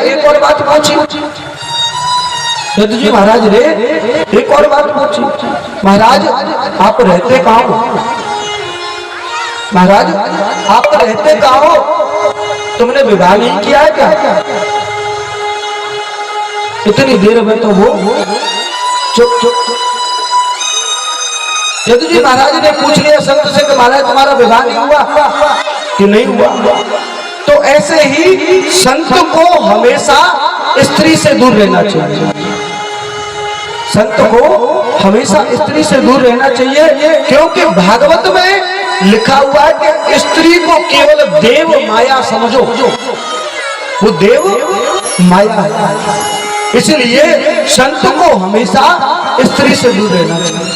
एक और बात पूछी जी महाराज रे, एक और बात पूछी, महाराज आप रहते कहाँ हो? महाराज आप रहते कहाँ हो? तुमने विवाह नहीं किया है क्या? इतनी देर में तो वो चुप चुप। यदु जी महाराज ने पूछ लिया संत से कि महाराज तुम्हारा विवाह नहीं हुआ कि नहीं हुआ? तो ऐसे ही संत को हमेशा स्त्री से दूर रहना चाहिए। संत को हमेशा स्त्री से दूर रहना चाहिए, क्योंकि भागवत में लिखा हुआ है कि स्त्री को केवल देव माया समझो, वो देव माया है। इसलिए संत को हमेशा स्त्री से दूर रहना चाहिए।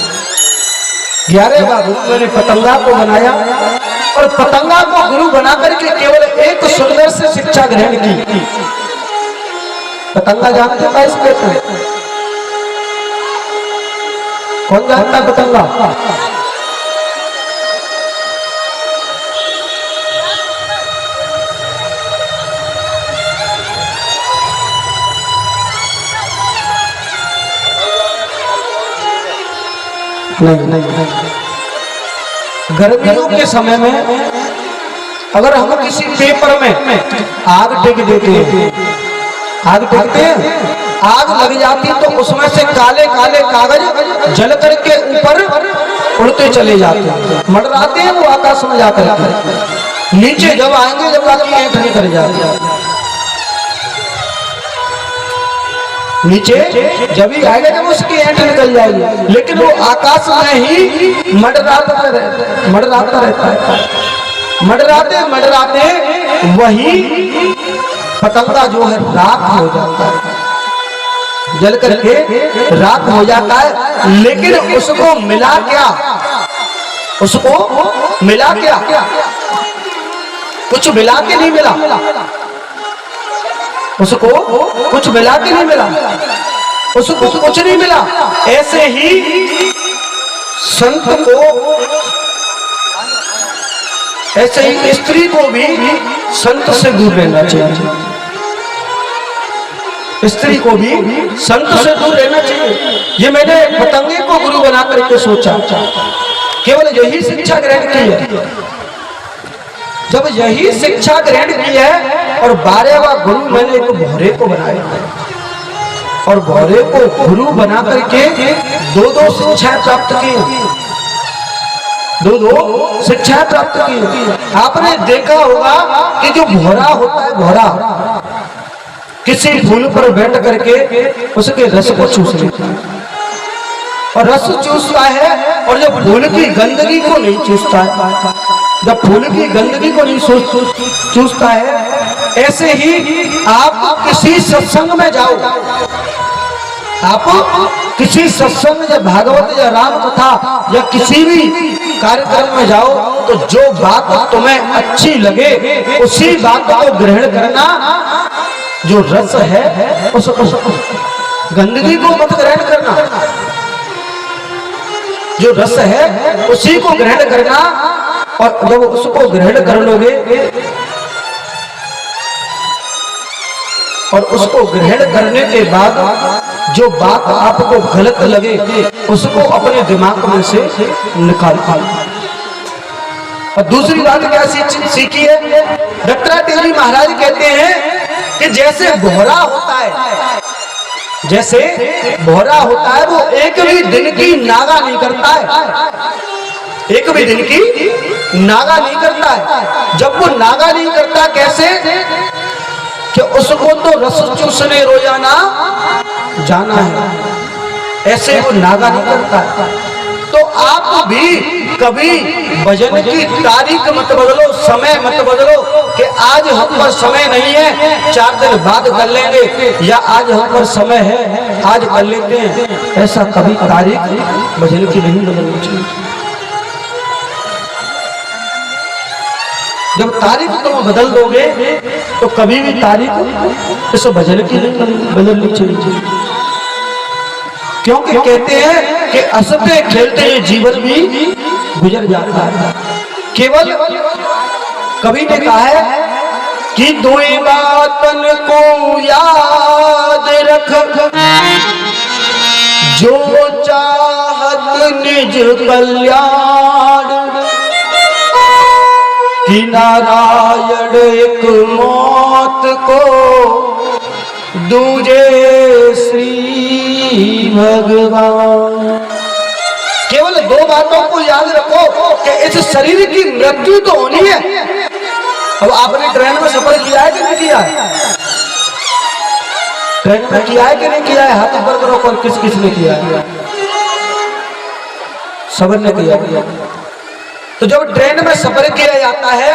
11वां गुरु मैंने पतंगा को बनाया और पतंगा को गुरु बनाकर के केवल एक सुंदर से शिक्षा ग्रहण की। पतंगा जानते हैं इसके कौन जानता है पतंगा? नहीं। गर्मियों के समय में अगर हम किसी पेपर में आग टेक देते हैं, आग टेकते हैं, आग लग जाती तो उसमें से काले काले कागज जल करके ऊपर उड़ते चले जाते हैं, मंडराते हैं, वो आकाश में जाकर नीचे जब आएंगे जब आगे ऐंठ निकल जाती, नीचे जब ही आएगा जब उसकी ऐंठ निकल जाएगी, लेकिन वो आकाश में ही मंडराता रहता है। मंडराते वही पतंगा जो है राख हो जाता है, जल करके राख हो जाता है। लेकिन उसको मिला क्या? उसको मिला क्या? कुछ मिला के नहीं मिला, उसको कुछ मिला के नहीं मिला, उसको कुछ नहीं मिला। ऐसे ही संत को, ऐसे ही स्त्री को भी संत से दूर रहना चाहिए। स्त्री को भी संत से दूर रहना चाहिए। ये मैंने पतंगे को गुरु बना करके सोचा, केवल यही शिक्षा ग्रहण की है। जब यही शिक्षा ग्रहण की है और 12वां गुरु मैंने एक भौरे को बनाया और भौरे को गुरु बना करके 2-2 शिक्षा प्राप्त की, 2-2 शिक्षा प्राप्त की। आपने देखा होगा कि जो भौरा होता है, भौरा किसी फूल पर बैठ करके उसके रस को चूस लेता है और रस चूसता है, और जब फूल की गंदगी को नहीं चूसता है, जब फूल की गंदगी को नहीं चूसता है। ऐसे ही आप किसी सत्संग में जाओ, आप किसी सत्संग या भागवत या राम कथा या किसी भी कार्यक्रम में जाओ, तो जो बात तुम्हें अच्छी लगे उसी बात को ग्रहण करना। जो रस है उस गंदगी को मत ग्रहण करना, जो रस है उसी को ग्रहण करना। और जब उसको ग्रहण कर लोगे और उसको ग्रहण करने के बाद जो बात आपको गलत लगे उसको अपने दिमाग में से निकाल। और दूसरी बात क्या सीखी है? दत्तात्रेय जी महाराज कहते हैं कि जैसे भौरा होता है, जैसे भौरा होता है, वो एक भी दिन की नागा नहीं करता है, एक भी दिन की नागा नहीं करता है। जब वो नागा नहीं करता कैसे? कि उसको तो रस चूसने रोजाना जाना है, ऐसे वो नागा नहीं करता है। तो आप भी कभी भजन की तारीख मत बदलो, समय मत बदलो कि आज हम पर समय नहीं है 4 दिन बाद कर लेंगे, या आज हम पर समय है आज कर लेते हैं। ऐसा कभी तारीख भजन की नहीं बदलनी चाहिए। जब तारीख तुम बदल दोगे तो कभी भी तारीख इस भजन की नहीं बदलनी चाहिए, क्योंकि कहते हैं कि हंसते खेलते जीवन भी गुजर जाता है। केवल कवि ने कहा है कि दुई बातन को या रख जो चाहत निज कल्याण कि नारायण एक मौत को दूजे श्री भगवान। केवल दो बातों को याद रखो कि इस शरीर की मृत्यु तो होनी है। अब आपने ट्रेन में सफर किया है कि नहीं किया है? ट्रेन में किया है कि नहीं किया है? हाथ ऊपर करो कौन किस किस ने किया है? सबर ने किया। तो जब ट्रेन में सफर किया जाता है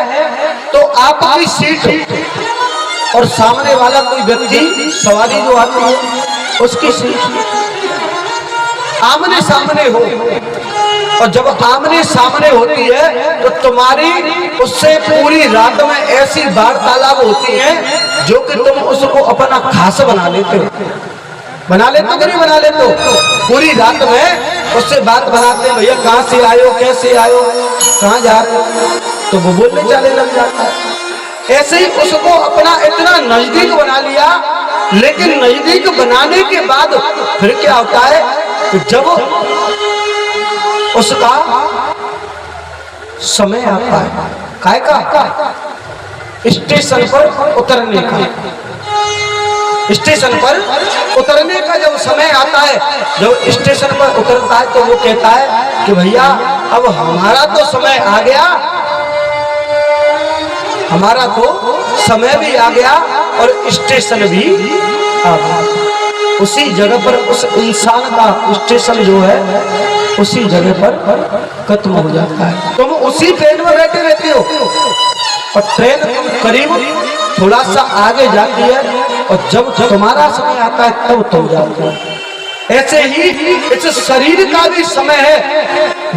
तो आपकी सीट और सामने वाला कोई व्यक्ति सवारी जो आती है उसकी सीट आमने सामने हो, और जब आमने सामने होती है तो तुम्हारी उससे पूरी रात में ऐसी वार्तालाप होती है जो कि तुम उसको अपना खास बना लेते हो। बना लेते हो कि नहीं बना लेते हो? पूरी रात में उससे बात बनाते हैं, भैया कहाँ से आए हो, कैसे आए हो, कहाँ जा रहे हो, तो वो बोलने चले लग जाता है। ऐसे ही उसको अपना इतना नजदीक बना लिया, लेकिन नजदीक बनाने के बाद फिर क्या होता है कि जब उसका समय आता है काय का स्टेशन पर उतरने का, स्टेशन पर उतरने का जब समय आता है, जब स्टेशन पर उतरता है तो वो कहता है कि भैया अब हमारा तो समय आ गया, हमारा तो समय भी आ गया और स्टेशन भी आ गया। उसी जगह पर उस इंसान का स्टेशन जो है उसी जगह पर खत्म हो जाता है। तुम उसी ट्रेन में बैठे रहते हो और ट्रेन करीब थोड़ा सा आगे जाती है और जब तुम्हारा समय आता है तब तुम जाते हो। ऐसे ही इस शरीर का भी समय है।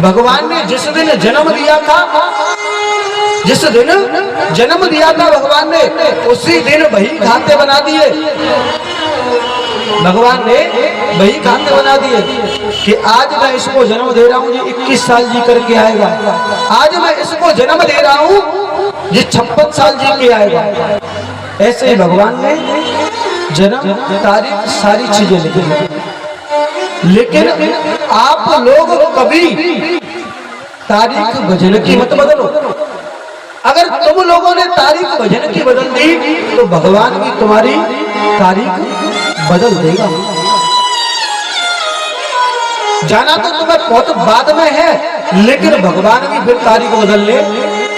भगवान ने जिस दिन जन्म दिया था, जिस दिन जन्म दिया था भगवान ने, उसी दिन वही खाते बना दिए। भगवान ने वही खाते बना दिए कि आज मैं इसको जन्म दे रहा हूँ, ये 21 साल जी करके आएगा। आज मैं इसको जन्म दे रहा हूँ, ये 56 साल जी के आएगा। ऐसे ही भगवान ने जन्म तारीख सारी चीजें लिखी। लेकिन आप लोग कभी तारीख भजन की मत बदलो। अगर तुम लोगों ने तारीख भजन की बदल दी तो भगवान भी तुम्हारी तारीख बदल देगा। जाना तो तुम्हें बहुत बाद में है, लेकिन भगवान भी फिर तारीख बदलने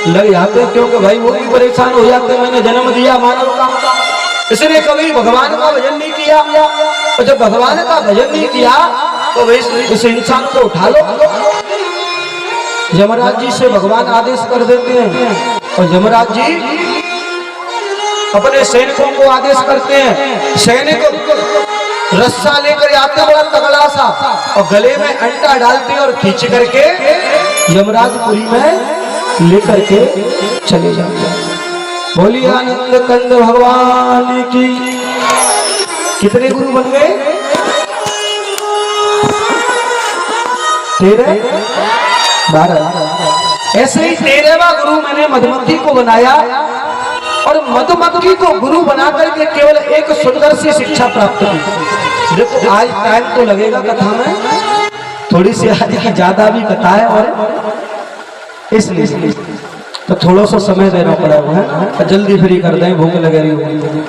लग जाते हैं, क्योंकि भाई वो भी परेशान हो जाते हैं, मैंने जन्म दिया मानव का, इसने कभी भगवान का भजन नहीं किया। और जब भगवान का भजन नहीं किया तो इस इंसान को उठा लो। यमराज जी से भगवान आदेश कर देते हैं और यमराज जी अपने सैनिकों को आदेश करते हैं। सैनिक रस्सा लेकर आते बड़ा तगड़ा सा और गले में अंडा डालते और खींच करके यमराजपुरी में लेकर के चले जाते हैं। बोलिए आनंद कंद भगवान की। कितने गुरु बन गए? 13 12। ऐसे ही 13वां गुरु मैंने मधुमक्खी को बनाया और मधुमक्खी को गुरु बना करके केवल एक सुंदर सी शिक्षा प्राप्त की। देखो आज टाइम तो लगेगा कथा में, थोड़ी सी आज की ज्यादा भी कथा है और इसलिए तो थोड़ा सा समय देना पड़ा हुआ है। जल्दी फ्री कर दें, भूख लगे रही होगी।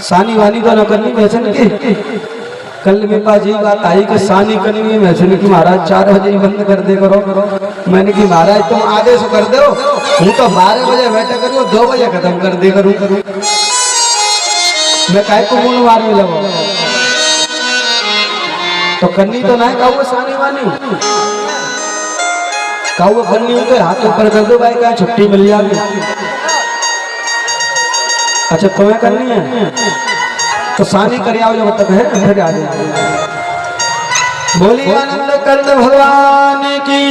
सानी वानी तो न करनी वैसे नहीं। कल मेरे पास यही बात आई कि सानी करनी है, वैसे नहीं कि महाराज 4 बजे ही बंद कर दे करो। मैंने कि महाराज तुम आदेश कर दो, हूँ तो 12 बजे बैठे करो, 2 बजे खत्म कर दे करूँ। मैं काय को मूल मार में लगा तो करनी तो नहीं कहूँ सानी वानी कहूँ करनी हो तो हाथ ऊपर कर दो भाई, क्या छुट्टी मिल जाएगी। अच्छा तुम्हें करनी है तो सानी कर आओ जब तक है फिर आ जाए। बोलिए आनंद कंद भगवान की।